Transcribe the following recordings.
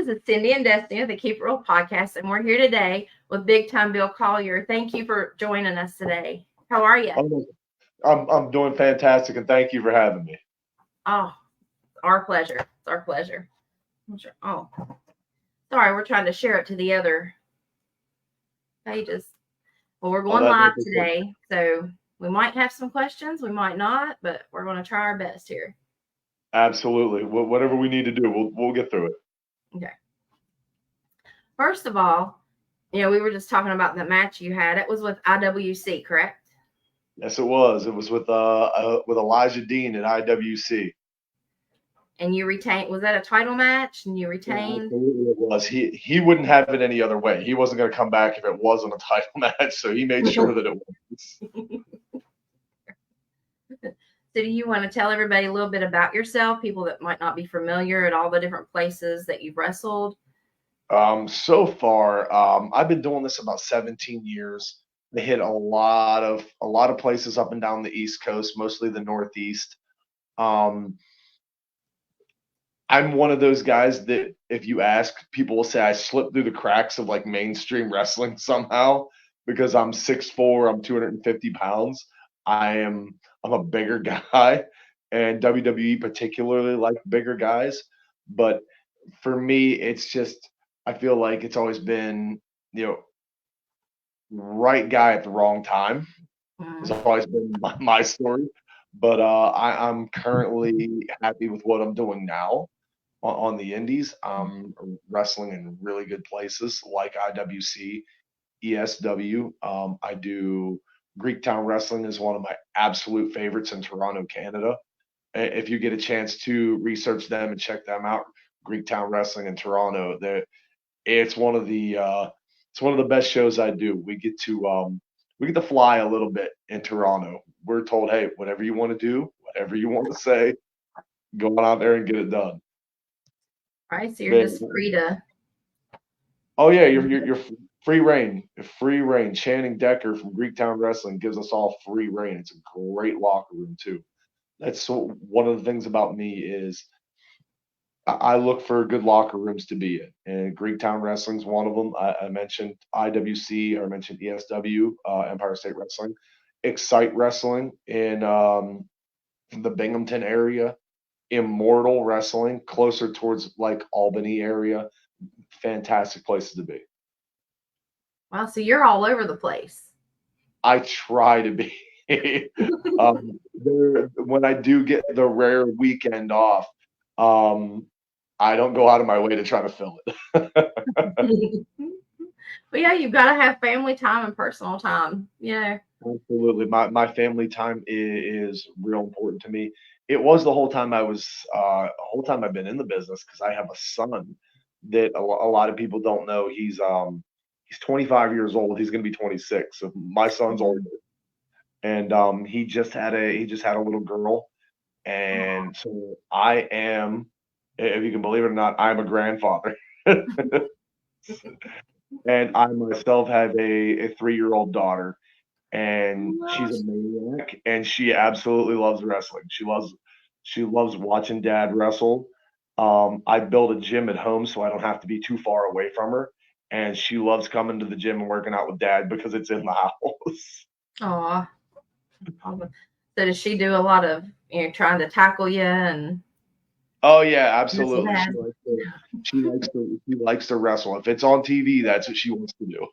This is Cindy and Destiny of the Keep It Real podcast, and we're here today with Bigtime Bill Collier. Thank you for joining us today. How are you? I'm doing fantastic, and thank you for having me. Oh, our pleasure. It's our pleasure. Oh, sorry, we're trying to share it to the other pages. Well, we're going live today, so we might have some questions, we might not, but we're going to try our best here. Absolutely. Whatever we need to do, we'll get through it. Okay. First of all, we were just talking about the match you had. It was with IWC, correct? Yes, it was. It was with Elijah Dean at IWC. And you retained. Was that a title match? And you retained? Yeah, absolutely, it was. He wouldn't have it any other way. He wasn't going to come back if it wasn't a title match. So he made sure that it was. So do you want to tell everybody a little bit about yourself, people that might not be familiar at all the different places that you've wrestled? So far, I've been doing this about 17 years. I hit a lot of places up and down the East Coast, mostly the Northeast. I'm one of those guys that if you ask, people will say I slipped through the cracks of like mainstream wrestling somehow because I'm 6'4", I'm 250 pounds. I'm a bigger guy, and WWE particularly like bigger guys. But for me, it's just I feel like it's always been, right guy at the wrong time. Has always been my story. But I'm currently happy with what I'm doing now on the indies. I'm wrestling in really good places like IWC, ESW. I do Greektown Wrestling is one of my absolute favorites in Toronto, Canada. If you get a chance to research them and check them out, Greektown Wrestling in Toronto, it's one of the best shows I do. We get to fly a little bit in Toronto. We're told, hey, whatever you want to do, whatever you want to say, go on out there and get it done. All right, so you're just free to. Oh yeah, you're free reign. Free reign. Channing Decker from Greektown Wrestling gives us all free reign. It's a great locker room too. That's one of the things about me is I look for good locker rooms to be in, and Greektown Wrestling is one of them. I mentioned IWC, or I mentioned ESW, Empire State Wrestling, Excite Wrestling in the Binghamton area, Immortal Wrestling closer towards like Albany area. Fantastic places to be. Wow, so you're all over the place. I try to be. When I do get the rare weekend off, I don't go out of my way to try to fill it. But yeah, you've got to have family time and personal time. Yeah. Absolutely. My family time is real important to me. It was the whole time whole time I've been in the business, because I have a son that a lot of people don't know. He's 25 years old. He's going to be 26. So my son's older, and he just had a little girl, and so I am, if you can believe it or not, I'm a grandfather. And I myself have a 3-year-old daughter, and she's a maniac, and she absolutely loves wrestling. She loves watching Dad wrestle. I built a gym at home so I don't have to be too far away from her, and she loves coming to the gym and working out with Dad because it's in the house. Aw. So does she do a lot of trying to tackle you and? Oh yeah, absolutely. She likes to wrestle. If it's on TV, that's what she wants to do.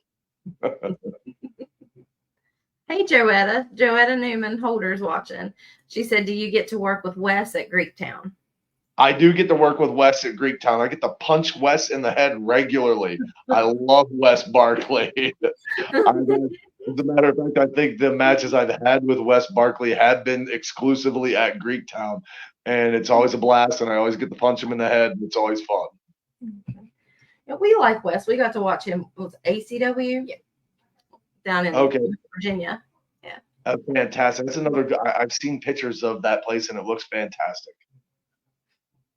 Hey, Joetta Newman Holder's watching. She said, do you get to work with Wes at Greektown? I do get to work with Wes at Greektown. I get to punch Wes in the head regularly. I love Wes Barkley. As a matter of fact, I think the matches I've had with Wes Barkley have been exclusively at Greektown, and it's always a blast, and I always get to punch him in the head, and it's always fun. Okay. Yeah, we like Wes. We got to watch him with ACW. Yeah. Down in Virginia. Yeah. Fantastic. That's another. I've seen pictures of that place, and it looks fantastic.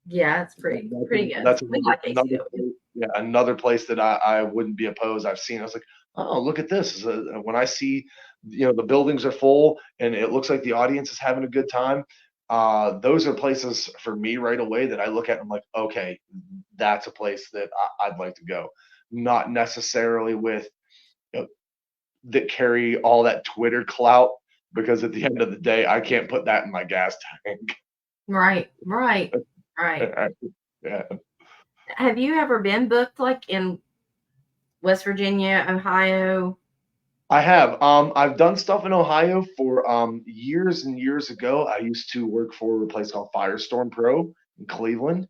Yeah, it's pretty good. That's another place that I wouldn't be opposed. I've seen. I was like, oh, look at this. When I see, the buildings are full and it looks like the audience is having a good time. those are places for me right away that I look at and I'm like, okay, that's a place that I'd like to go. Not necessarily with, you know, that carry all that Twitter clout, because at the end of the day, I can't put that in my gas tank. Right, right, right. Yeah. Have you ever been booked like in West Virginia, Ohio? I have. I've done stuff in Ohio for years and years ago. I used to work for a place called Firestorm Pro in Cleveland.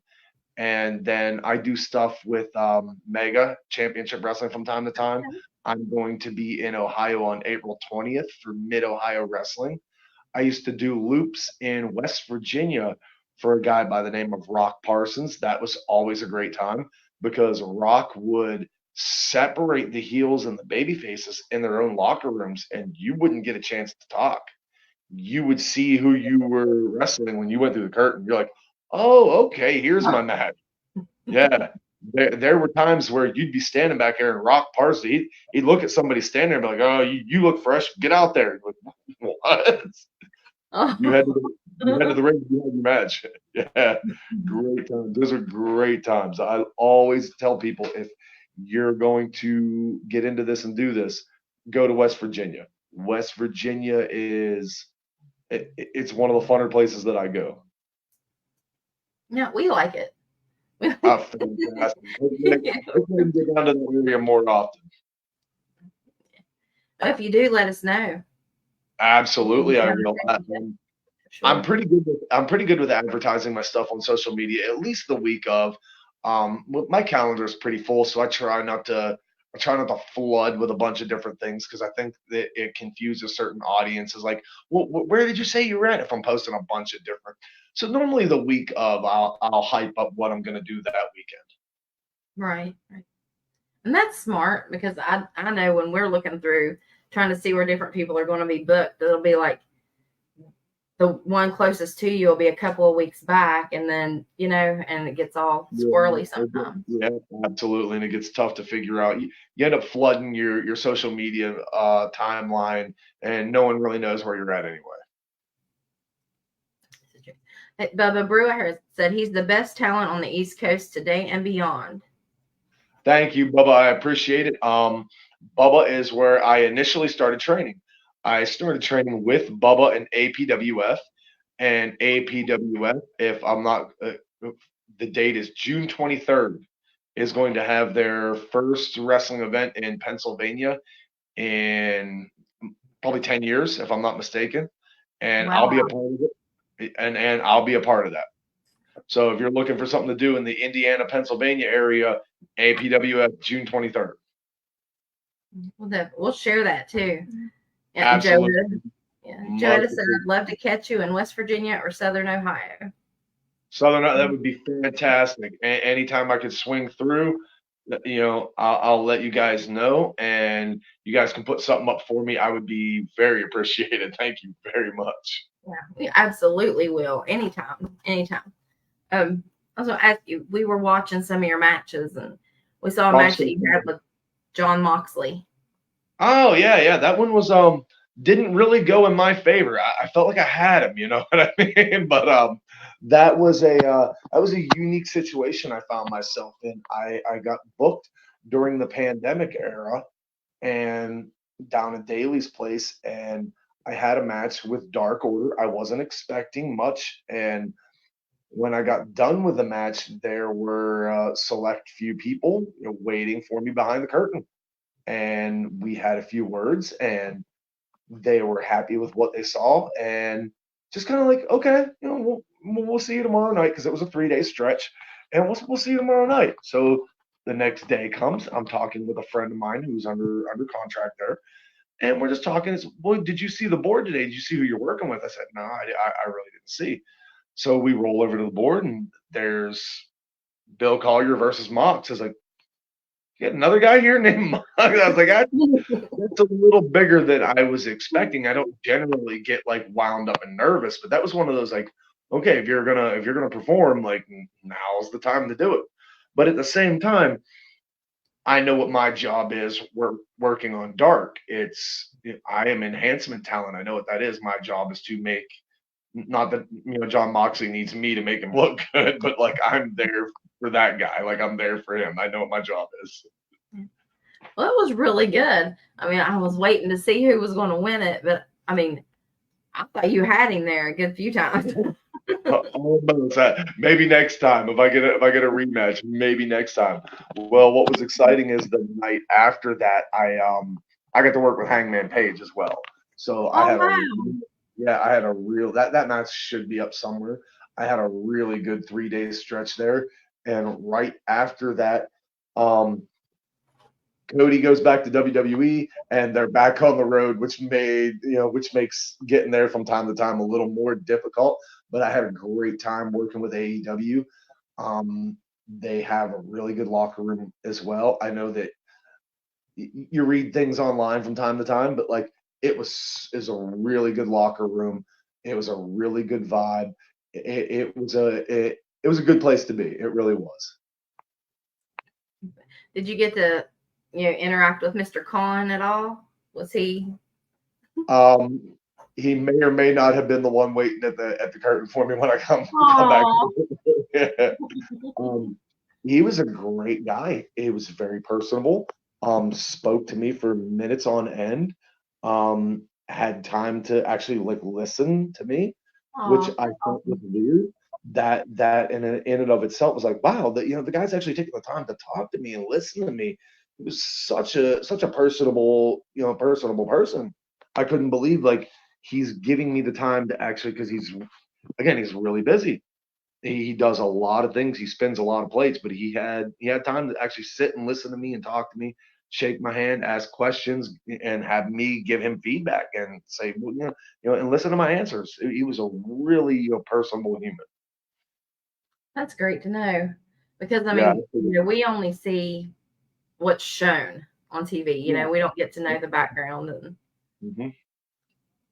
And then I do stuff with Mega Championship Wrestling from time to time. I'm going to be in Ohio on April 20th for Mid Ohio Wrestling. I used to do loops in West Virginia for a guy by the name of Rock Parsons. That was always a great time because Rock would separate the heels and the baby faces in their own locker rooms, and you wouldn't get a chance to talk. You would see who you were wrestling when you went through the curtain. You're like, oh, okay, here's my match. Yeah. There were times where you'd be standing back there and Rock Parsons, he'd look at somebody standing there and be like, oh, you look fresh, get out there. Like, what? You Oh. had to you head to the ring, you had your match. Yeah, great times. Those are great times. I always tell people, if you're going to get into this and do this, go to West Virginia. West Virginia is it's one of the funner places that I go. Yeah, we like it. Fantastic. Hopefully we can get down to the area more often. If you do, let us know. Absolutely, I will. Sure. I'm pretty good with advertising my stuff on social media, at least the week of. My calendar is pretty full, so I try not to flood with a bunch of different things because I think that it confuses certain audiences. Like, well, where did you say you were at? If I'm posting a bunch of different, so normally the week of, I'll hype up what I'm going to do that weekend. Right, right. And that's smart because I know when we're looking through trying to see where different people are going to be booked, it'll be like the one closest to you will be a couple of weeks back, and then and it gets all squirrely sometimes. Yeah, absolutely, and it gets tough to figure out. You end up flooding your social media timeline, and no one really knows where you're at anyway. Bubba Brewer said he's the best talent on the East Coast today and beyond. Thank you, Bubba. I appreciate it. Bubba is where I initially started training. I started training with Bubba and APWF, and APWF, if I'm not, the date is June 23rd, is going to have their first wrestling event in Pennsylvania in probably 10 years, if I'm not mistaken. And Wow. I'll be a part of it. And I'll be a part of that. So if you're looking for something to do in the Indiana, Pennsylvania area, APWF June 23rd. We'll share that too. Yeah, Absolutely. Joda said, I'd love to catch you in West Virginia or Southern Ohio. That would be fantastic. Anytime I could swing through, I'll let you guys know, and you guys can put something up for me. I would be very appreciated. Thank you very much. Yeah, we absolutely will. Anytime. I was going to ask you, we were watching some of your matches, and we saw a match that you had with John Moxley. Oh, yeah. That one was didn't really go in my favor. I felt like I had him, you know what I mean? But that was a unique situation I found myself in. I got booked during the pandemic era and down at Daly's place, and I had a match with Dark Order. I wasn't expecting much, and when I got done with the match, there were a select few people waiting for me behind the curtain, and we had a few words, and they were happy with what they saw, and just kind of like, okay, we'll see you tomorrow night, because it was a 3-day stretch, and we'll see you tomorrow night. So the next day comes, I'm talking with a friend of mine who's under contract there, and we're just talking. It's, boy, did you see the board today? Did you see who you're working with? I said, no, I really didn't see. So we roll over to the board, and there's Bill Collier versus Mox. I was like, you got another guy here named Mox? I was like, that's a little bigger than I was expecting. I don't generally get like wound up and nervous, but that was one of those like, okay, if you're gonna perform, like, now's the time to do it. But at the same time, I know what my job is. We're working on Dark. I am enhancement talent. I know what that is. My job is to make not that John Moxley needs me to make him look good, but like I'm there for that guy. Like I'm there for him. I know what my job is. Well, it was really good. I mean, I was waiting to see who was going to win it, but I mean, I thought you had him there a good few times. Maybe next time if I get a rematch, maybe next time. Well, what was exciting is the night after that, I got to work with Hangman Page as well. So I had a real that match should be up somewhere. I had a really good 3-day stretch there, and right after that, Cody goes back to WWE, and they're back on the road, which makes getting there from time to time a little more difficult. But I had a great time working with AEW. They have a really good locker room as well. I know that you read things online from time to time, but like it was a really good locker room. It was a really good vibe. It was a good place to be. It really was. Did you get to interact with Mr. Khan at all? Was he? He may or may not have been the one waiting at the curtain for me when I come back. He was a great guy. He was very personable. Spoke to me for minutes on end. Had time to actually like listen to me, which I thought was weird. That in and of itself was like, wow, that the guy's actually taking the time to talk to me and listen to me. He was such a personable person. I couldn't believe like he's giving me the time to actually, because he's really busy. He does a lot of things. He spins a lot of plates, but he had time to actually sit and listen to me and talk to me, shake my hand, ask questions, and have me give him feedback and say, well, and listen to my answers. He was a really personable human. That's great to know, because I mean, we only see what's shown on TV. We don't get to know the background, and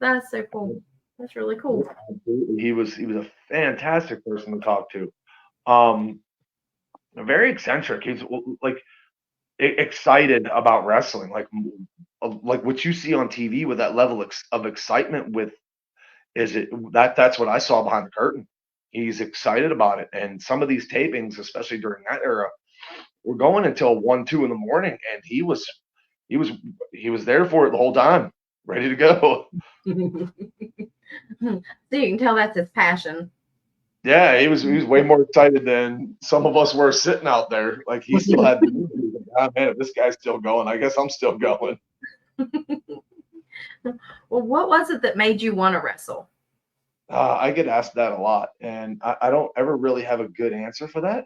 that's so cool. That's really cool. He was a fantastic person to talk to. Very eccentric. He's like excited about wrestling, like what you see on TV with that level of excitement. That's what I saw behind the curtain. He's excited about it, and some of these tapings, especially during that era, were going until 1, 2 in the morning, and he was there for it the whole time, ready to go. So you can tell that's his passion. Yeah, he was way more excited than some of us were sitting out there. Like he still had the man, if this guy's still going, I guess I'm still going. Well, what was it that made you want to wrestle? I get asked that a lot, and I don't ever really have a good answer for that.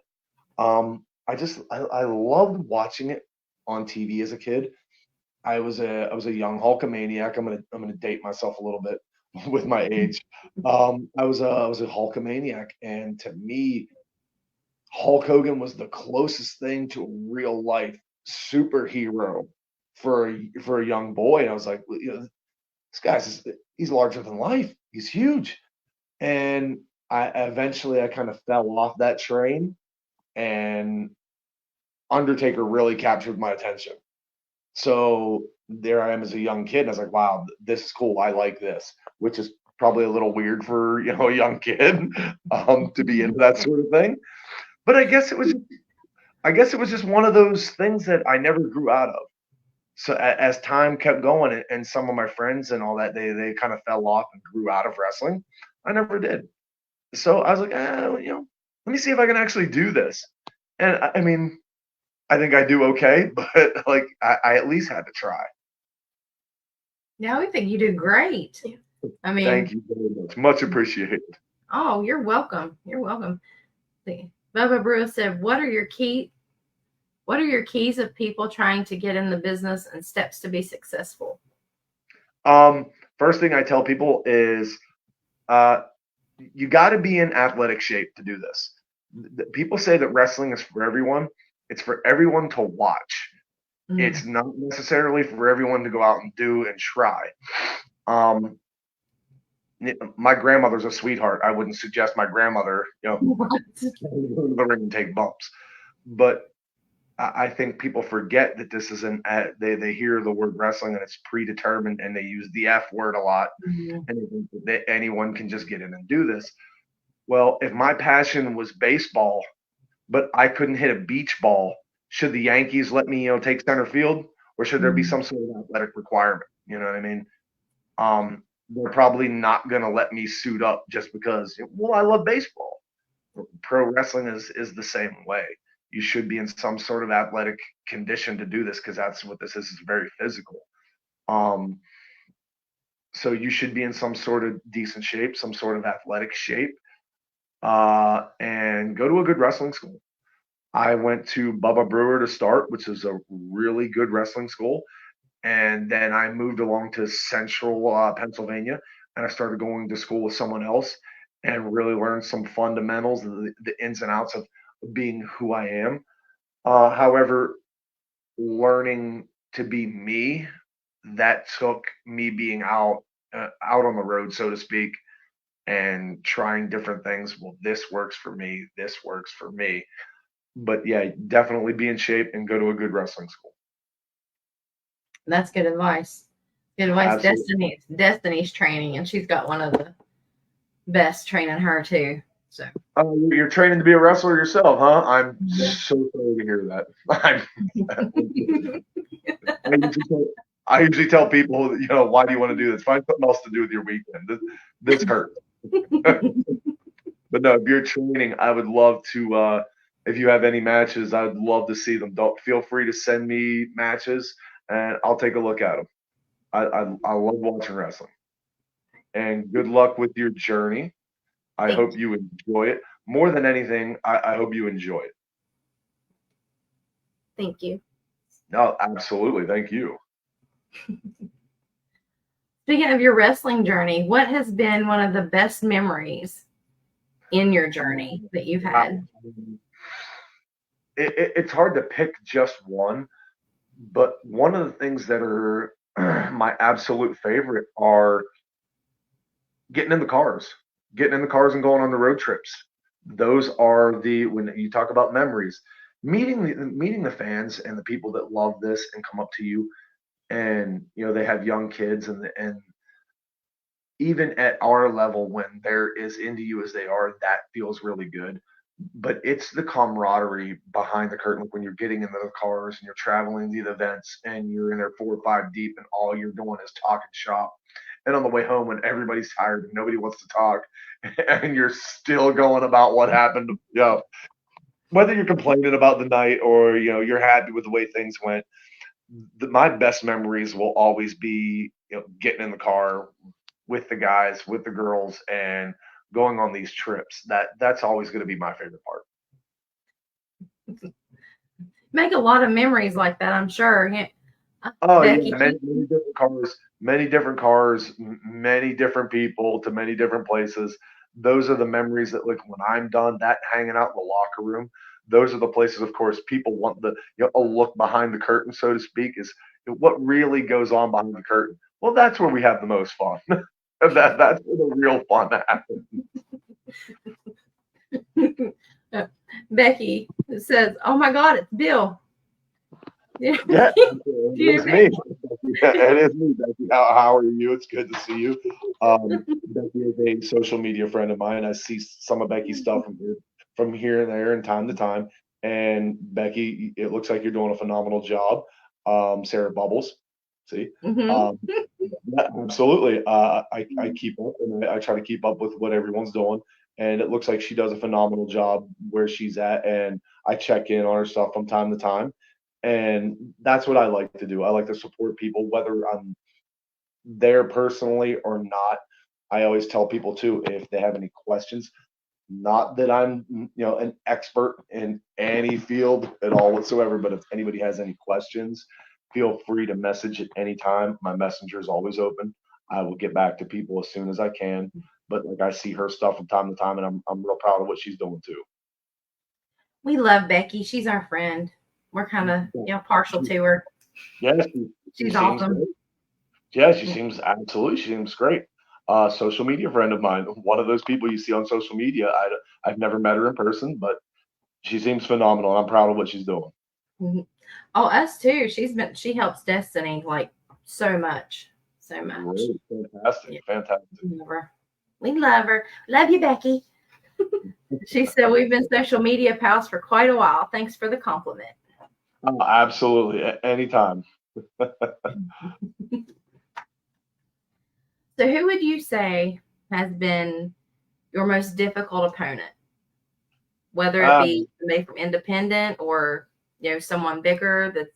I loved watching it on TV as a kid. I was a young Hulkamaniac. I'm gonna date myself a little bit with my age. I was a Hulkamaniac, and to me, Hulk Hogan was the closest thing to a real life superhero for a young boy. And I was like, this he's larger than life. He's huge. And I eventually kind of fell off that train, and Undertaker really captured my attention. So there I am as a young kid, and I was like, wow, this is cool. I like this, which is probably a little weird for a young kid to be into that sort of thing. But I guess it was just one of those things that I never grew out of. So as time kept going, and some of my friends and all that, they kind of fell off and grew out of wrestling. I never did. So I was like, let me see if I can actually do this. And I mean, I think I do okay, but like I at least had to try. Yeah, I think you do great. I mean, thank you very much. Much appreciated. Oh, you're welcome. You're welcome. Bubba Brew said, what are your keys of people trying to get in the business and steps to be successful? First thing I tell people is you got to be in athletic shape to do this. People say that wrestling is for everyone. It's for everyone to watch. It's not necessarily for everyone to go out and do and try. My grandmother's a sweetheart. I wouldn't suggest my grandmother, go to the ring and take bumps. But I think people forget that this isn't. They hear the word wrestling and it's predetermined, and they use the F word a lot, Mhm. and they think that anyone can just get in and do this. Well, if my passion was baseball, but I couldn't hit a beach ball, should the Yankees let me, take center field, or should there be Mhm. some sort of athletic requirement? You know what I mean? They're probably not going to let me suit up just because. Well, I love baseball. Pro wrestling is the same way. You should be in some sort of athletic condition to do this because that's what this is. It's very physical. Um, so you should be in some sort of decent shape, some sort of athletic shape, and go to a good wrestling school. I went to Bubba Brewer to start, which is a really good wrestling school. And then I moved along to central Pennsylvania and I started going to school with someone else and really learned some fundamentals, the ins and outs of being who I am. However, learning to be me, that took me being out on the road, so to speak, and trying different things. Well, this works for me. This works for me. But yeah, definitely be in shape and go to a good wrestling school. That's good advice. Good advice. Absolutely. Destiny's training, and she's got one of the best training her too. So You're training to be a wrestler yourself, huh? I'm so sorry to hear that. I usually tell, I usually tell people, why do you want to do this? Find something else to do with your weekend. This hurts. But no, if you're training, I would love to. If you have any matches, I'd love to see them. Don't feel free to send me matches, and I'll take a look at them. I love watching wrestling. And good luck with your journey. I thank hope you enjoy it. More than anything, I hope you enjoy it. thank you. No, absolutely. Thank you. Speaking of your wrestling journey, what has been one of the best memories in your journey that you've Uh, had? it's hard to pick just one, but one of the things that are my absolute favorite are getting in the cars, getting in the cars and going on the road trips. Those are when you talk about memories, meeting the fans and the people that love this and come up to you, and they have young kids, and even at our level when they're as into you as they are, that feels really good. But it's the camaraderie behind the curtain, like when you're getting into the cars and you're traveling to the events and you're in there 4 or 5 deep and all you're doing is talking shop. And on the way home, when everybody's tired and nobody wants to talk, and you're still going about what happened, whether you're complaining about the night or you're happy with the way things went. My best memories will always be getting in the car with the guys, with the girls, and going on these trips. That's always going to be my favorite part. Make a lot of memories like that, I'm sure. Yeah. Oh yeah, Becky, many different cars, many different people to many different places. Those are the memories that, like, when I'm done, that hanging out in the locker room. Those are the places, of course, people want a look behind the curtain, so to speak, is what really goes on behind the curtain. Well, that's where we have the most fun. That's where the real fun happens. Becky says, "Oh my God, it's Bill." Yeah. Yeah, You it hear is me. Becky? It is me, Becky. How are you? It's good to see you. Becky is a social media friend of mine. I see some of Becky's stuff from here and there and time to time. And Becky, it looks like you're doing a phenomenal job. Sarah Bubbles, see, Mm-hmm. um, yeah, absolutely. I keep up and I try to keep up with what everyone's doing. And it looks like she does a phenomenal job where she's at. And I check in on her stuff from time to time. And that's what I like to do. I like to support people, whether I'm there personally or not. I always tell people too, if they have any questions, not that I'm, an expert in any field at all whatsoever, but if anybody has any questions, feel free to message at any time. My messenger is always open. I will get back to people as soon as I can. But like, I see her stuff from time to time, and I'm real proud of what she's doing too. We love Becky. She's our friend. We're kind of, partial to her. Yeah, she She's seems awesome. great. Yeah, she seems absolutely. She seems great. Social media friend of mine. One of those people you see on social media. I've never met her in person, but she seems phenomenal. I'm proud of what she's doing. Mhm. Oh, us too. She helps Destiny like so much. So much. Great. Fantastic. Yeah. Fantastic. We love her. We love her. Love you, Becky. She said we've been social media pals for quite a while. Thanks for the compliment. Absolutely. Anytime. So who would you say has been your most difficult opponent? Whether it be somebody from independent or someone bigger that's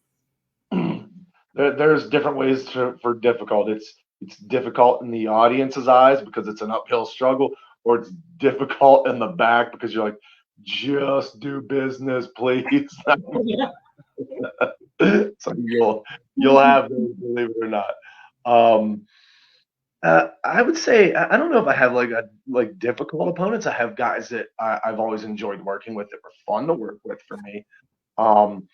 there's different ways for difficult. It's difficult in the audience's eyes because it's an uphill struggle, or it's difficult in the back because you're like, just do business, please. So you'll have those, believe it or not. Um, I would say I don't know if I have like difficult opponents. I have guys that I've always enjoyed working with that were fun to work with for me. Um,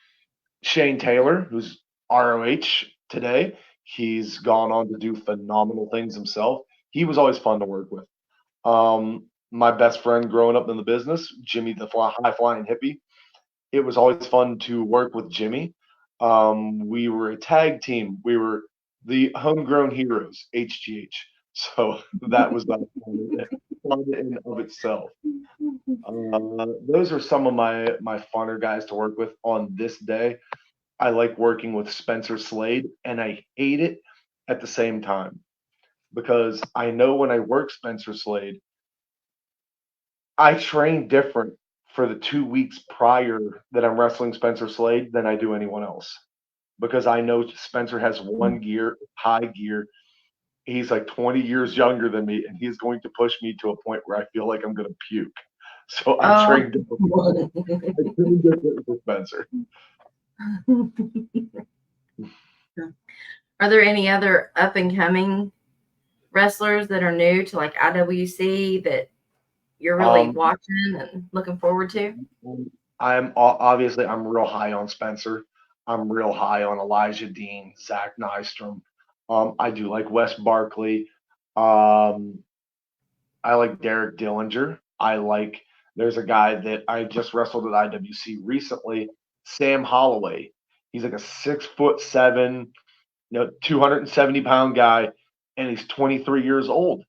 Shane Taylor, who's ROH today, he's gone on to do phenomenal things himself. He was always fun to work with. My best friend growing up in the business, Jimmy the high flying hippie. It was always fun to work with Jimmy. We were a tag team. We were the homegrown heroes, HGH. So that was fun in of itself. Those are some of my funner guys to work with on this day. I like working with Spencer Slade, and I hate it at the same time because I know when I work Spencer Slade, I train different for the 2 weeks prior that I'm wrestling Spencer Slade than I do anyone else because I know Spencer has one gear, high gear. He's like 20 years younger than me, and he's going to push me to a point where I feel like I'm going to puke. So I train different. I train different for Spencer. Are there any other up and coming wrestlers that are new to like IWC that you're really watching and looking forward to? I'm real high on Spencer. I'm real high on Elijah Dean, Zach Nystrom. I do like Wes Barkley. Um, I like Derek Dillinger. There's a guy that I just wrestled at IWC recently, Sam Holloway. He's like a 6'7", 270-pound guy, and he's 23 years old.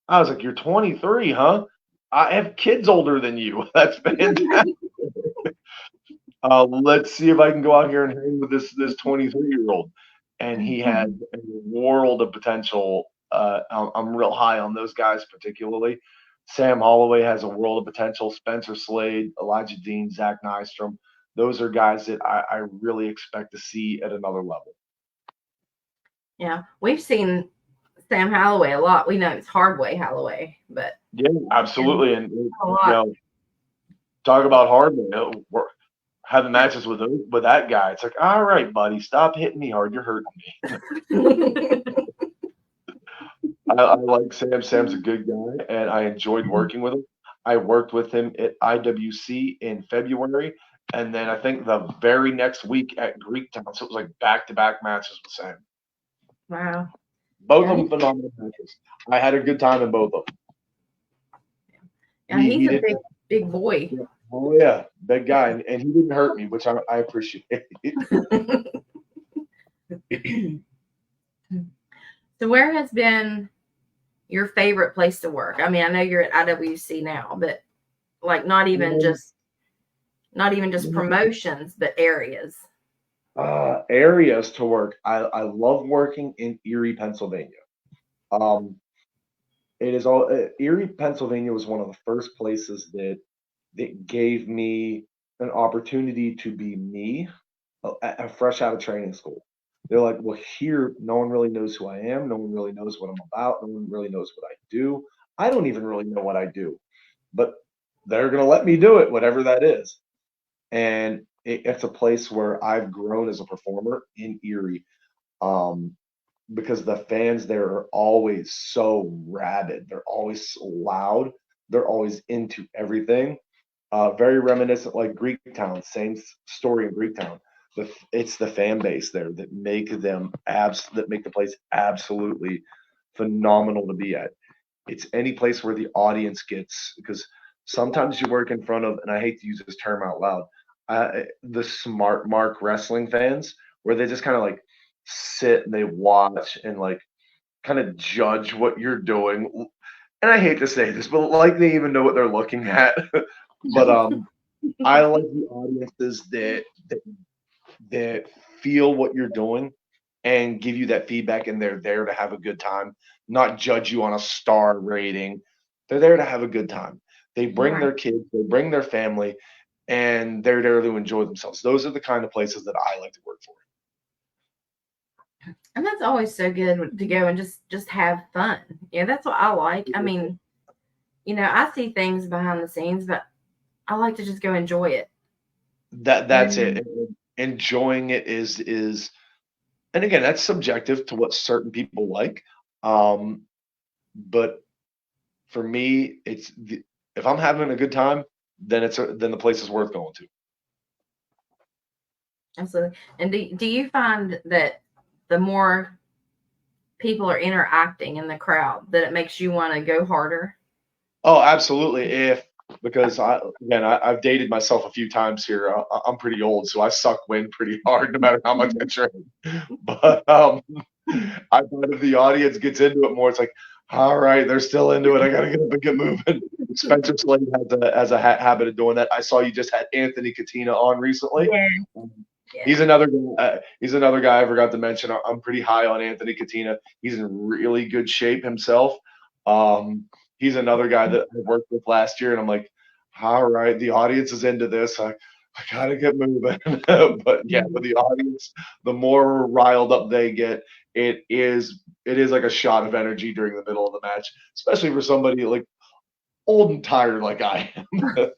I was like, "You're 23, huh? I have kids older than you. That's fantastic." Let's see if I can go out here and hang with this 23-year-old. And he had a world of potential. I'm real high on those guys particularly. Sam Holloway has a world of potential. Spencer Slade, Elijah Dean, Zach Nystrom. Those are guys that I really expect to see at another level. Yeah, we've seen Sam Holloway a lot. We know it's Hardway Holloway, but yeah, absolutely. And talk about Hardway. Having matches with that guy, it's like, all right, buddy, stop hitting me hard. You're hurting me. I like Sam. Sam's a good guy, and I enjoyed working with him. I worked with him at IWC in February, and then I think the very next week at Greektown. So it was like back-to-back matches with Sam. Wow. Both of them phenomenal matches. I had a good time in both of them. Yeah, he's a big boy. Yeah. Oh yeah, big guy, and he didn't hurt me, which I appreciate. So where has been your favorite place to work? I mean, I know you're at IWC now, but like not even just promotions, but areas. Areas to work. I love working in Erie, Pennsylvania. It is all Erie, Pennsylvania was one of the first places that gave me an opportunity to be me, fresh out of training school. They're like, well, here, no one really knows who I am. No one really knows what I'm about. No one really knows what I do. I don't even really know what I do, but they're going to let me do it, whatever that is. And it's a place where I've grown as a performer in Erie. Because the fans there are always so rabid. They're always so loud. They're always into everything. Very reminiscent like Greektown, same story in Greektown. It's the fan base there that make the place absolutely phenomenal to be at. It's any place where the audience gets, because sometimes you work in front of, and I hate to use this term out loud, the smart mark wrestling fans, where they just kind of like sit and they watch and like kind of judge what you're doing. And I hate to say this, but like they even know what they're looking at. But I like the audiences that feel what you're doing and give you that feedback, and they're there to have a good time, not judge you on a star rating. They're there to have a good time. They bring Right. their kids, they bring their family, and they're there to enjoy themselves. Those are the kind of places that I like to work for. And that's always so good to go and just have fun. Yeah, that's what I like. I mean, I see things behind the scenes, but I like to just go enjoy it. That's And it. Enjoying it is, and again, that's subjective to what certain people like. Um, but for me, if I'm having a good time, then the place is worth going to. absolutely. And do you find that the more people are interacting in the crowd, that it makes you want to go harder? Oh, absolutely. Because I've dated myself a few times here. I'm pretty old, so I suck wind pretty hard, no matter how much I train. But I find if the audience gets into it more, it's like, all right, they're still into it. I gotta get up and get moving. Spencer Slade has a habit of doing that. I saw you just had Anthony Katina on recently. Yeah. Um, Yeah. He's another guy I forgot to mention. I'm pretty high on Anthony Katina. He's in really good shape himself. Um, he's another guy that I worked with last year, and I'm like, all right, the audience is into this. I gotta get moving. But yeah, for the audience, the more riled up they get, it is like a shot of energy during the middle of the match, especially for somebody like old and tired like I am.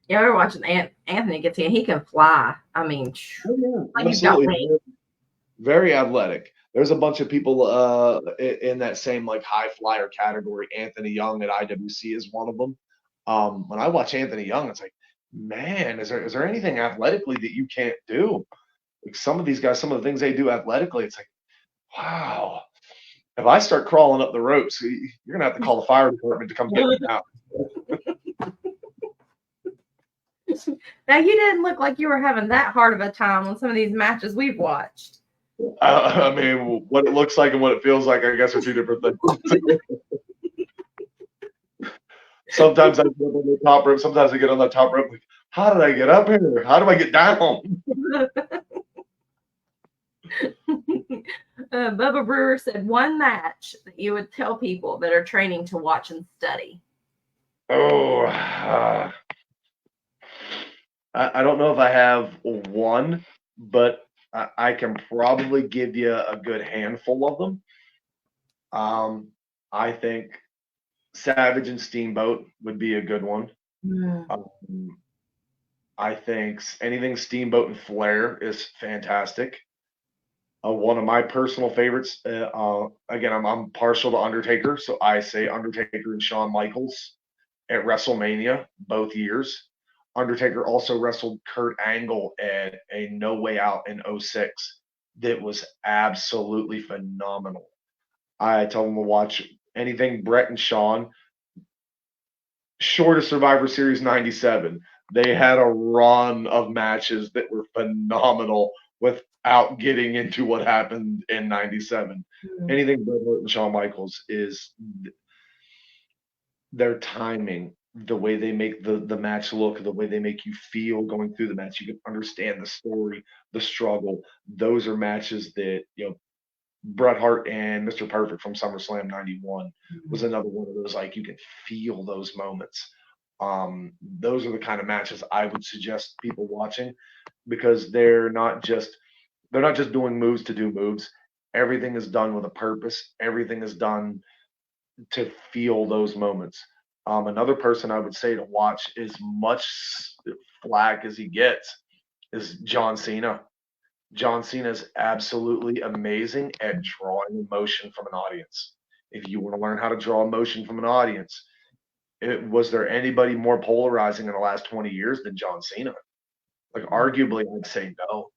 Yeah, we're watching Anthony gets in. He can fly. I mean, Oh, yeah, like he's got absolutely. wings. Very athletic. There's a bunch of people in that same like high flyer category. Anthony Young at IWC is one of them. When I watch Anthony Young, it's like, man, is there anything athletically that you can't do? Like some of these guys, some of the things they do athletically, it's like, wow. If I start crawling up the ropes, you're gonna have to call the fire department to come get me out. Now you didn't look like you were having that hard of a time on some of these matches we've watched. I mean, what it looks like and what it feels like, I guess, are two different things. Sometimes I get up on the top rope. Sometimes I get on the top rope. Like, how did I get up here? How do I get down? Bubba Brewer said one match that you would tell people that are training to watch and study. Oh, I don't know if I have one, but I can probably give you a good handful of them. I think Savage and Steamboat would be a good one. Mm. Um, I think anything Steamboat and Flair is fantastic. One of my personal favorites. Again, I'm partial to Undertaker, so I say Undertaker and Shawn Michaels at WrestleMania both years. Undertaker also wrestled Kurt Angle at a No Way Out in '06 that was absolutely phenomenal. I tell them to watch anything Brett and Shawn, short of Survivor Series '97. They had a run of matches that were phenomenal without getting into what happened in '97. Mm. Anything Bret Hart and Shawn Michaels is their timing, the way they make the match look, the way they make you feel going through the match. You can understand the story, the struggle. Those are matches that, Bret Hart and Mr. Perfect from SummerSlam '91 was another one of those, like, you can feel those moments. Those are the kind of matches I would suggest people watching, because they're not just doing moves to do moves. Everything is done with a purpose. Everything is done to feel those moments. Another person I would say to watch, as much flack as he gets, is John Cena. John Cena is absolutely amazing at drawing emotion from an audience. If you want to learn how to draw emotion from an audience, was there anybody more polarizing in the last 20 years than John Cena? Like, arguably, I'd say no.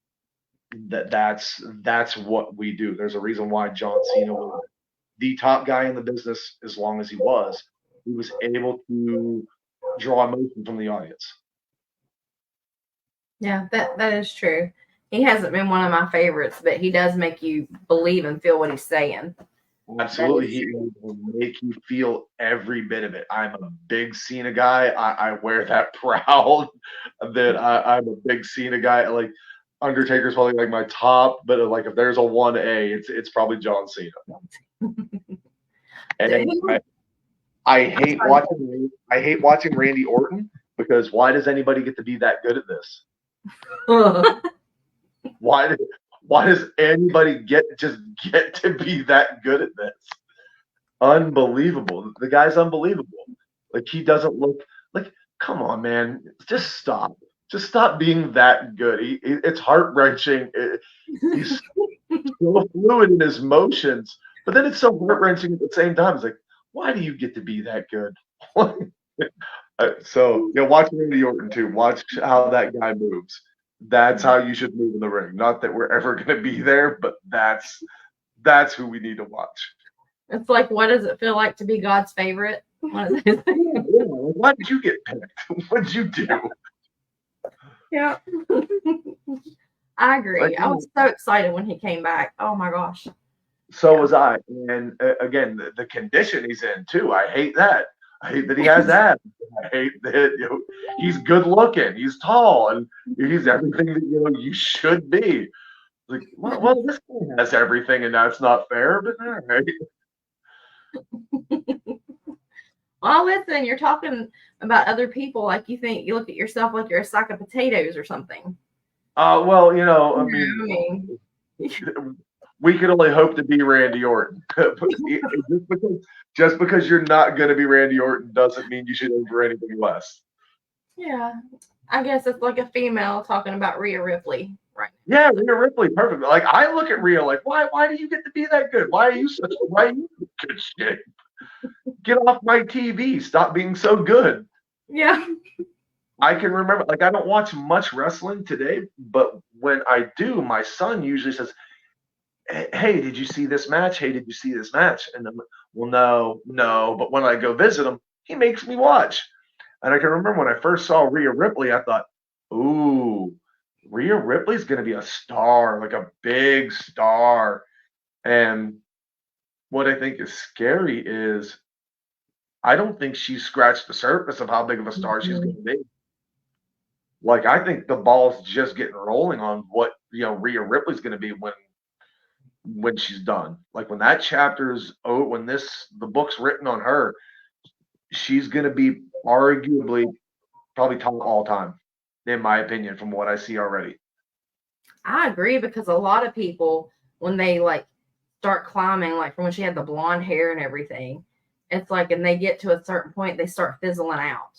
That's what we do. There's a reason why John Cena was the top guy in the business as long as he was. He was able to draw emotion from the audience. Yeah, that is true. He hasn't been one of my favorites, but he does make you believe and feel what he's saying. Absolutely, he will make you feel every bit of it. I'm a big Cena guy. I wear that proud that I'm a big Cena guy. Like Undertaker's probably like my top, but like if there's a 1A, it's probably John Cena. And I hate watching Randy Orton because why does anybody get to be that good at this? Why does anybody get to be that good at this? Unbelievable. The guy's unbelievable. Like he doesn't look like. Come on, man. Just stop. Just stop being that good. It's heart wrenching. He's so fluid in his motions, but then it's so heart wrenching at the same time. It's like, why do you get to be that good? So watch Randy Orton too. Watch how that guy moves. That's how you should move in the ring. Not that we're ever going to be there, but that's who we need to watch. It's like, what does it feel like to be God's favorite? Why did you get picked? What did you do? Yeah. I agree. I was so excited when he came back. Oh my gosh. So was I. And again, the condition he's in too. I hate that. I hate that he has abs. I hate that he's good looking. He's tall, and he's everything that you should be. Like, well, this guy has everything, and that's not fair. But all right. Well, listen, you're talking about other people like you look at yourself like you're a sack of potatoes or something. Well, I mean, we can only hope to be Randy Orton. just because you're not going to be Randy Orton doesn't mean you should aim for anything less. Yeah, I guess it's like a female talking about Rhea Ripley, right? Yeah, Rhea Ripley, perfect. Like I look at Rhea like, why do you get to be that good? Why are you in good shape? Get off my TV. Stop being so good. Yeah. I can remember, like, I don't watch much wrestling today, but when I do, my son usually says, hey, did you see this match? Hey, did you see this match? And I'm like, well, no. But when I go visit him, he makes me watch. And I can remember when I first saw Rhea Ripley, I thought, ooh, Rhea Ripley's going to be a star, like a big star. And what I think is scary is I don't think she's scratched the surface of how big of a star she's going to be. Like, I think the ball's just getting rolling on what, Rhea Ripley's going to be when she's done. Like, when that chapter's over, when the book's written on her, she's going to be arguably probably top all time, in my opinion, from what I see already. I agree, because a lot of people, when they like start climbing, like from when she had the blonde hair and everything, it's like, and they get to a certain point, they start fizzling out.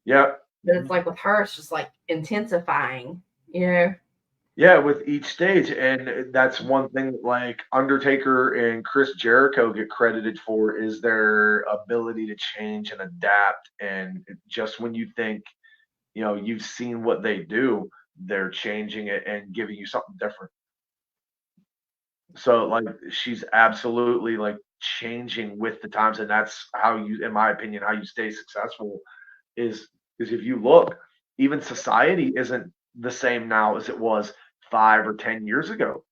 Yeah. But it's like with her, it's just like intensifying, Yeah, with each stage. And that's one thing like Undertaker and Chris Jericho get credited for is their ability to change and adapt. And just when you think, you've seen what they do, they're changing it and giving you something different. So like she's absolutely like changing with the times. And that's how you, in my opinion, how you stay successful is if you look, even society isn't the same now as it was 5 or 10 years ago.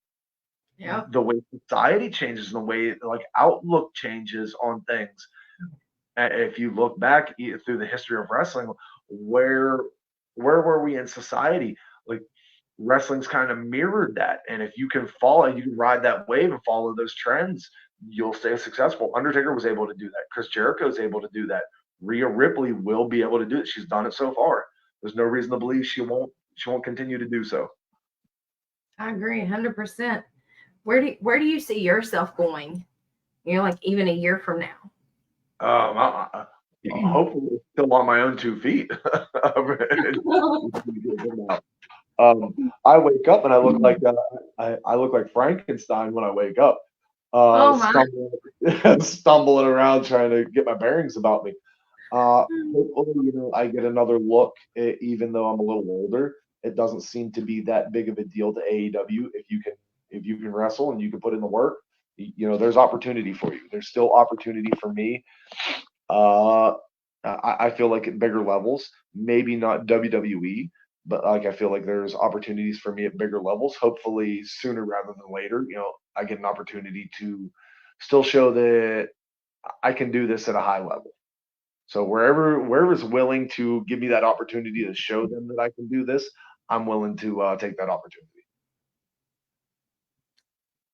Yeah. The way society changes and the way like outlook changes on things. If you look back through the history of wrestling, where were we in society? Like wrestling's kind of mirrored that. And if you can you can ride that wave and follow those trends, you'll stay successful. Undertaker was able to do that. Chris Jericho is able to do that. Rhea Ripley will be able to do it. She's done it so far. There's no reason to believe she won't continue to do so. I agree 100%. Where do you see yourself going? Like even a year from now? Hopefully still on my own 2 feet. I wake up and I look like I look like Frankenstein when I wake up. Stumbling around trying to get my bearings about me. Hopefully, I get another look, even though I'm a little older. It doesn't seem to be that big of a deal to AEW. If you can wrestle and you can put in the work, there's opportunity for you. There's still opportunity for me. I feel like at bigger levels, maybe not WWE, but like I feel like there's opportunities for me at bigger levels. Hopefully sooner rather than later, I get an opportunity to still show that I can do this at a high level. So wherever's willing to give me that opportunity to show them that I can do this, I'm willing to take that opportunity.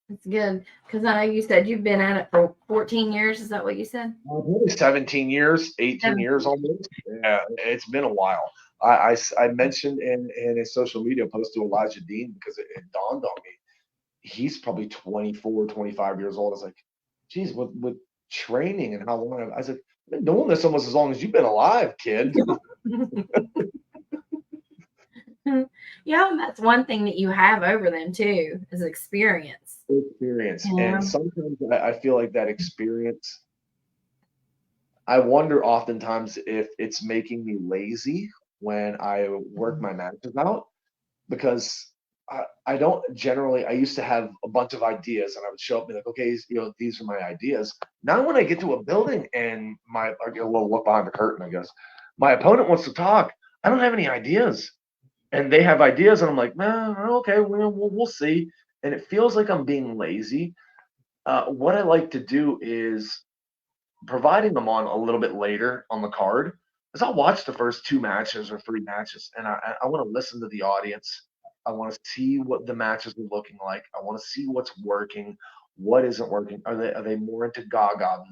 That's good. Because I know you said you've been at it for 14 years. Is that what you said? Probably 17 years, 18 years 17. almost. Yeah, it's been a while. I mentioned in a social media post to Elijah Dean because it dawned on me. He's probably 24, 25 years old. I was like, geez, with training and how long I was like, I've been doing this almost as long as you've been alive, kid. Yeah, and that's one thing that you have over them too is experience. Experience. Yeah. And sometimes I feel like that experience, I wonder oftentimes if it's making me lazy when I work my matches out because I don't generally, I used to have a bunch of ideas and I would show up and be like, okay, these are my ideas. Now, when I get to a building and I get a little look behind the curtain, I guess, my opponent wants to talk, I don't have any ideas. And they have ideas, and I'm like, man, okay, we'll see. And it feels like I'm being lazy. What I like to do is providing them on a little bit later on the card is I'll watch the first two matches or three matches, and I want to listen to the audience. I want to see what the matches are looking like. I want to see what's working, what isn't working. Are they more into Gaga?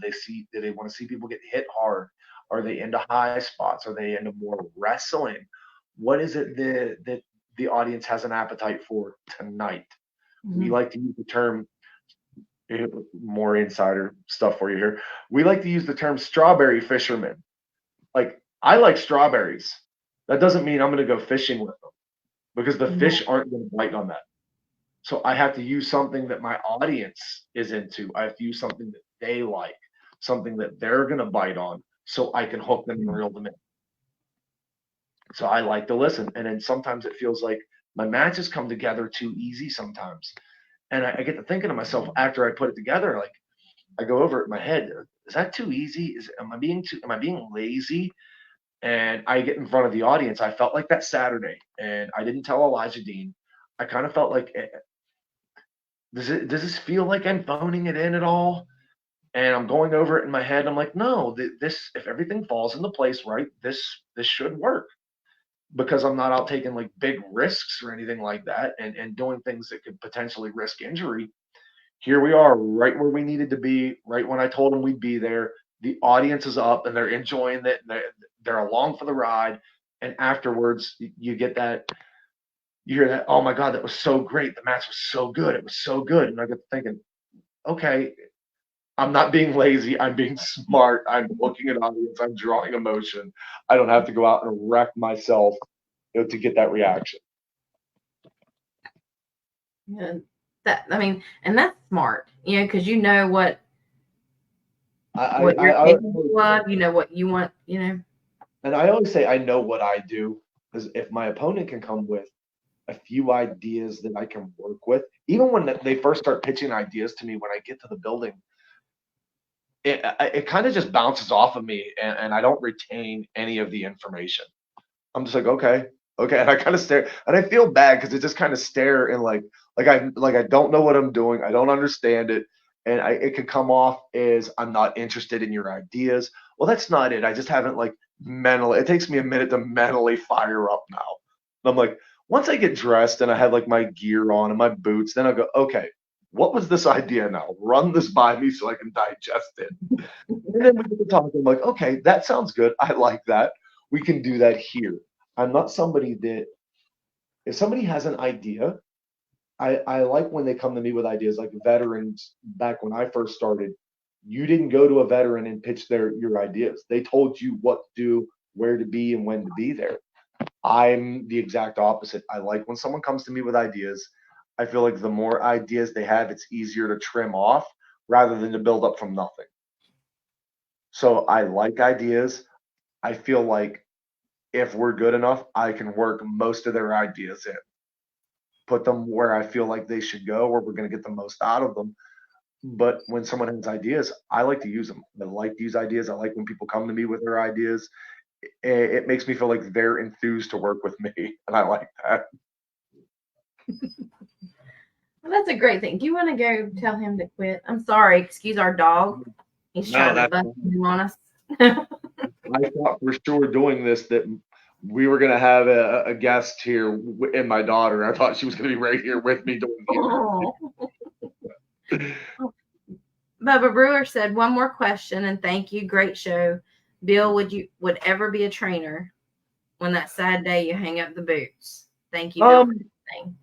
Do they want to see people get hit hard? Are they into high spots? Are they into more wrestling? What is it that the audience has an appetite for tonight? We Mm-hmm. like to use the term more insider stuff for you here. We like to use the term strawberry fisherman. Like, I like strawberries. That doesn't mean I'm going to go fishing with them because the fish aren't going to bite on that. So I have to use something that my audience is into. I have to use something that they like, something that they're going to bite on so I can hook them and reel them in. So I like to listen. And then sometimes it feels like my matches come together too easy sometimes. And I get to thinking to myself after I put it together, like, I go over it in my head. Is that too easy? Am I being lazy? And I get in front of the audience. I felt like that Saturday, and I didn't tell Elijah Dean. I kind of felt like, does this feel like I'm phoning it in at all? And I'm going over it in my head. I'm like, no, this if everything falls into place right, this should work because I'm not out taking like big risks or anything like that, and doing things that could potentially risk injury. Here we are, right where we needed to be, right when I told them we'd be there. The audience is up and they're enjoying it. They're along for the ride. And afterwards, you get that, you hear that, oh my God, that was so great. The match was so good. It was so good. And I get thinking, okay, I'm not being lazy. I'm being smart. I'm looking at audience. I'm drawing emotion. I don't have to go out and wreck myself, to get that reaction. Yeah, and that's smart, because you know what you're capable of, you know what you want. And I always say I know what I do because if my opponent can come with a few ideas that I can work with, even when they first start pitching ideas to me when I get to the building, it kind of just bounces off of me and I don't retain any of the information. I'm just like, okay, okay, and I kind of stare and I feel bad because I just kind of stare and like I don't know what I'm doing. I don't understand it. And it could come off as I'm not interested in your ideas. Well, that's not it. I just haven't like mentally. It takes me a minute to mentally fire up now. And I'm like, once I get dressed and I have like my gear on and my boots, then I go, okay, what was this idea now? Run this by me so I can digest it. And then we get to talk. I'm like, okay, that sounds good. I like that. We can do that here. I'm not somebody that if somebody has an idea, I like when they come to me with ideas like veterans back when I first started. You didn't go to a veteran and pitch your ideas. They told you what to do, where to be, and when to be there. I'm the exact opposite. I like when someone comes to me with ideas. I feel like the more ideas they have, it's easier to trim off rather than to build up from nothing. So I like ideas. I feel like if we're good enough, I can work most of their ideas in, put them where I feel like they should go, where we're going to get the most out of them. But when someone has ideas, I like to use them. I like to use ideas. I like when people come to me with their ideas. It makes me feel like they're enthused to work with me, and I like that. Well, that's a great thing. Do you want to go tell him to quit? I'm sorry. Excuse our dog. He's No, trying to that's bust you on us. I thought for sure doing this that we were gonna have a guest here and my daughter. I thought she was gonna be right here with me doing Oh. the Bubba Brewer said, one more question and thank you. Great show. Bill, would ever be a trainer when that sad day you hang up the boots? Thank you, Bill, for everything.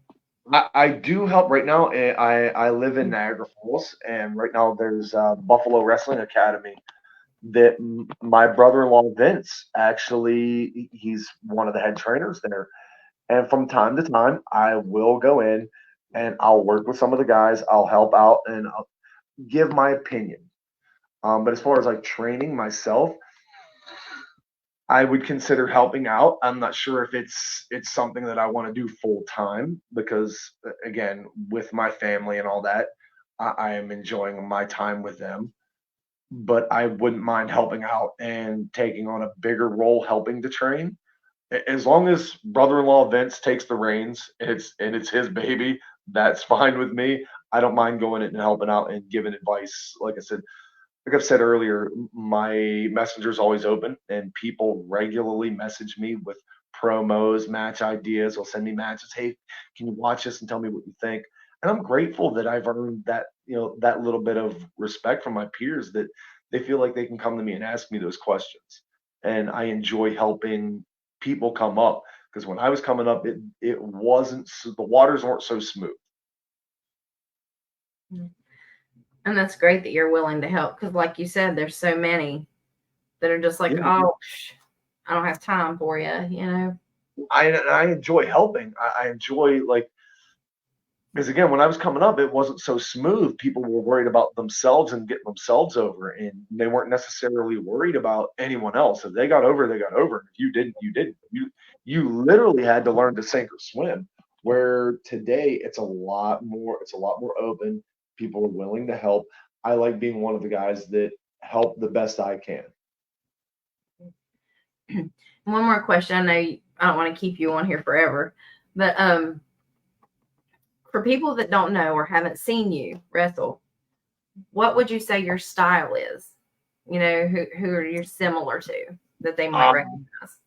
I do help right now. I live in Niagara Falls, and right now there's Buffalo Wrestling Academy that my brother-in-law Vince actually he's one of the head trainers there. And from time to time, I will go in and I'll work with some of the guys. I'll help out and I'll give my opinion. But as far as like training myself, I would consider helping out. I'm not sure if it's something that I want to do full time because again, with my family and all that, I am enjoying my time with them. But I wouldn't mind helping out and taking on a bigger role helping to train. As long as brother-in-law Vince takes the reins, it's his baby, that's fine with me. I don't mind going in and helping out and giving advice. Like I've said earlier, my messenger is always open, and people regularly message me with promos, match ideas. They'll send me matches. Hey, can you watch this and tell me what you think? And I'm grateful that I've earned that, that little bit of respect from my peers that they feel like they can come to me and ask me those questions. And I enjoy helping people come up because when I was coming up, it wasn't the waters weren't so smooth. And that's great that you're willing to help because, like you said, there's so many that are just like, Yeah. oh, I don't have time for you. I enjoy helping. I enjoy because again, when I was coming up, it wasn't so smooth. People were worried about themselves and getting themselves over, and they weren't necessarily worried about anyone else. If they got over, they got over. If you didn't, you didn't. You literally had to learn to sink or swim. Where today it's a lot more. It's a lot more open. People are willing to help. I like being one of the guys that help the best I can. One more question. I know I don't want to keep you on here forever, but for people that don't know or haven't seen you wrestle, what would you say your style is? Who are you similar to that they might recognize?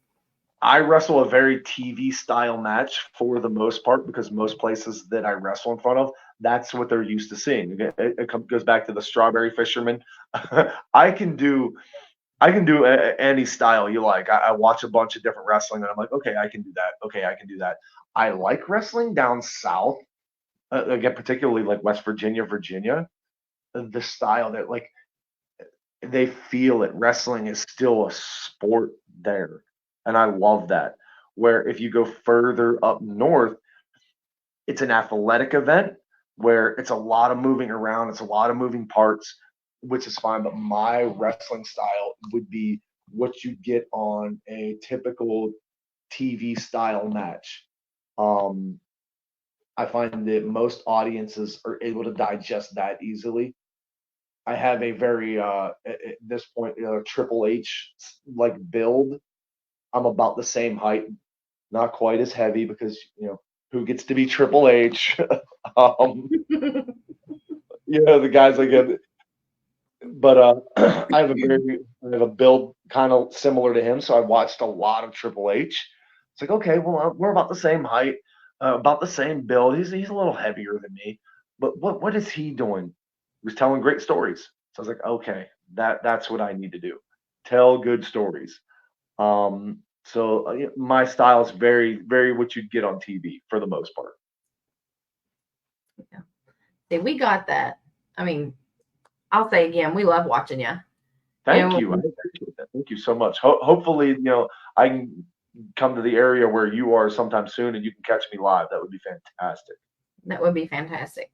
I wrestle a very TV style match for the most part because most places that I wrestle in front of, that's what they're used to seeing. It goes back to the strawberry fisherman. I can do any style you like. I watch a bunch of different wrestling and I'm like, okay, I can do that. Okay, I can do that. I like wrestling down south, again, particularly like West Virginia, Virginia. The style that they feel it. Wrestling is still a sport there. And I love that. Where if you go further up north, it's an athletic event where it's a lot of moving around, it's a lot of moving parts, which is fine. But my wrestling style would be what you get on a typical TV style match. I find that most audiences are able to digest that easily. I have a very at this point, Triple H like build. I'm about the same height, not quite as heavy because who gets to be Triple H? um, the guys like it. But I have a build kind of similar to him, so I watched a lot of Triple H. It's like, okay, well, we're about the same height, about the same build. He's a little heavier than me, but what is he doing? He was telling great stories. So I was like, okay, that's what I need to do. Tell good stories. So my style is very, very what you'd get on TV for the most part. Yeah. See, we got that. I mean, I'll say again, we love watching you. Thank you. I appreciate that. Thank you so much. Hopefully, I can come to the area where you are sometime soon and you can catch me live. That would be fantastic. That would be fantastic.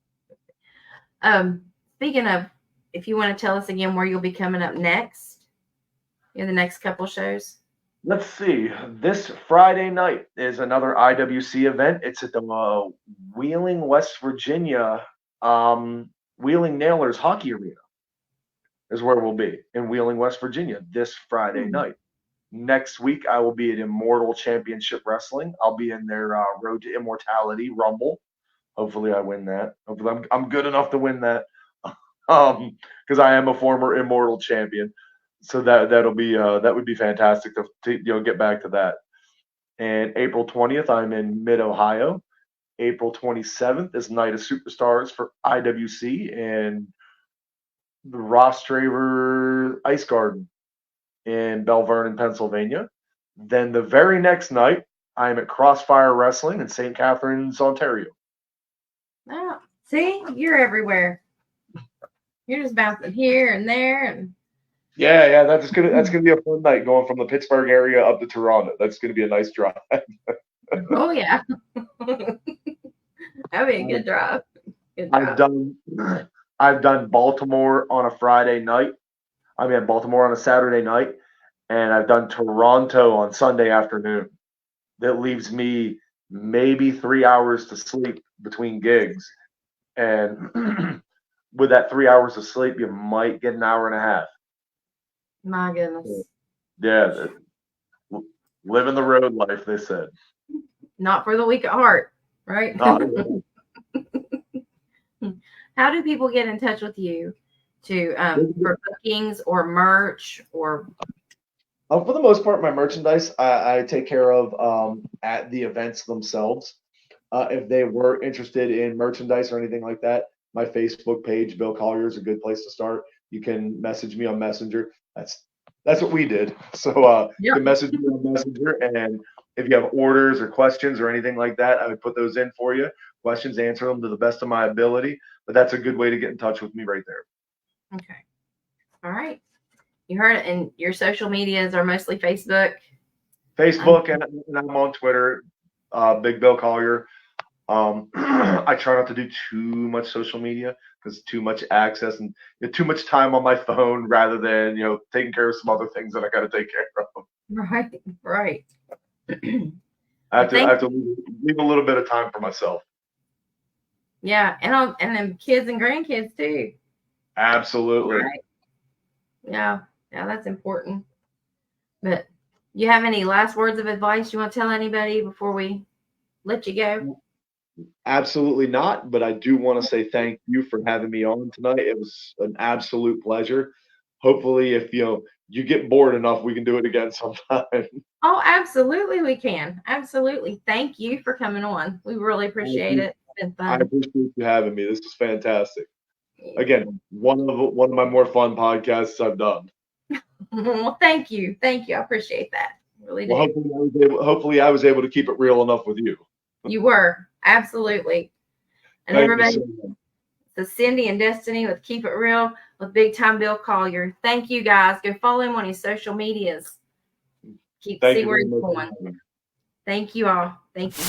Speaking of, if you want to tell us again where you'll be coming up next in the next couple shows. Let's see. This Friday night is another IWC event. It's at the Wheeling, West Virginia Wheeling Nailers Hockey Arena is where we'll be in Wheeling, West Virginia this Friday night. Next week, I will be at Immortal Championship Wrestling. I'll be in their Road to Immortality Rumble. Hopefully, I win that. Hopefully, I'm good enough to win that, because I am a former Immortal champion. So that'll be that would be fantastic to get back to that. And April 20th, I'm in Mid Ohio. April 27th is Night of Superstars for IWC and the Ross Traver Ice Garden in Belle Vernon, Pennsylvania. Then the very next night, I'm at Crossfire Wrestling in St. Catharines, Ontario. Oh, see, you're everywhere. You're just bouncing here and there, and yeah, that's gonna be a fun night going from the Pittsburgh area up to Toronto. That's gonna be a nice drive. Oh yeah, that'd be a good drive. Good drive. I've done Baltimore on a Friday night. Baltimore on a Saturday night, and I've done Toronto on Sunday afternoon. That leaves me maybe 3 hours to sleep between gigs, and with that 3 hours of sleep, you might get an hour and a half. My goodness. Yeah, living the road life, they said. Not for the weak at heart, right? How do people get in touch with you for bookings or merch or? For the most part, my merchandise I take care of at the events themselves. If they were interested in merchandise or anything like that, my Facebook page, Bill Collier, is a good place to start. You can message me on Messenger. That's what we did. So you can message me on Messenger, and if you have orders or questions or anything like that, I would put those in for you. Questions, answer them to the best of my ability. But that's a good way to get in touch with me right there. Okay. All right. You heard it. And your social medias are mostly Facebook? Facebook, and I'm on Twitter, Big Bill Collier. I try not to do too much social media because too much access and too much time on my phone rather than taking care of some other things that I got to take care of. Right. I have to leave a little bit of time for myself. Yeah, and then kids and grandkids too. Absolutely. Right. Yeah, that's important. But you have any last words of advice you want to tell anybody before we let you go? Absolutely not, but I do want to say thank you for having me on tonight. It was an absolute pleasure. Hopefully, if you get bored enough, we can do it again sometime. Oh, absolutely, we can. Absolutely. Thank you for coming on. We really appreciate it. It's been fun. I appreciate you having me. This was fantastic. Again, one of my more fun podcasts I've done. Well, thank you. I appreciate that. Really do. Well, hopefully I was able to keep it real enough with you. You were. Absolutely. And Thank everybody, you so much. it's Cindy and Destiny with Keep It Real with Big Time Bill Collier. Thank you guys. Go follow him on his social medias. See where he's going. Thank you all. Thank you.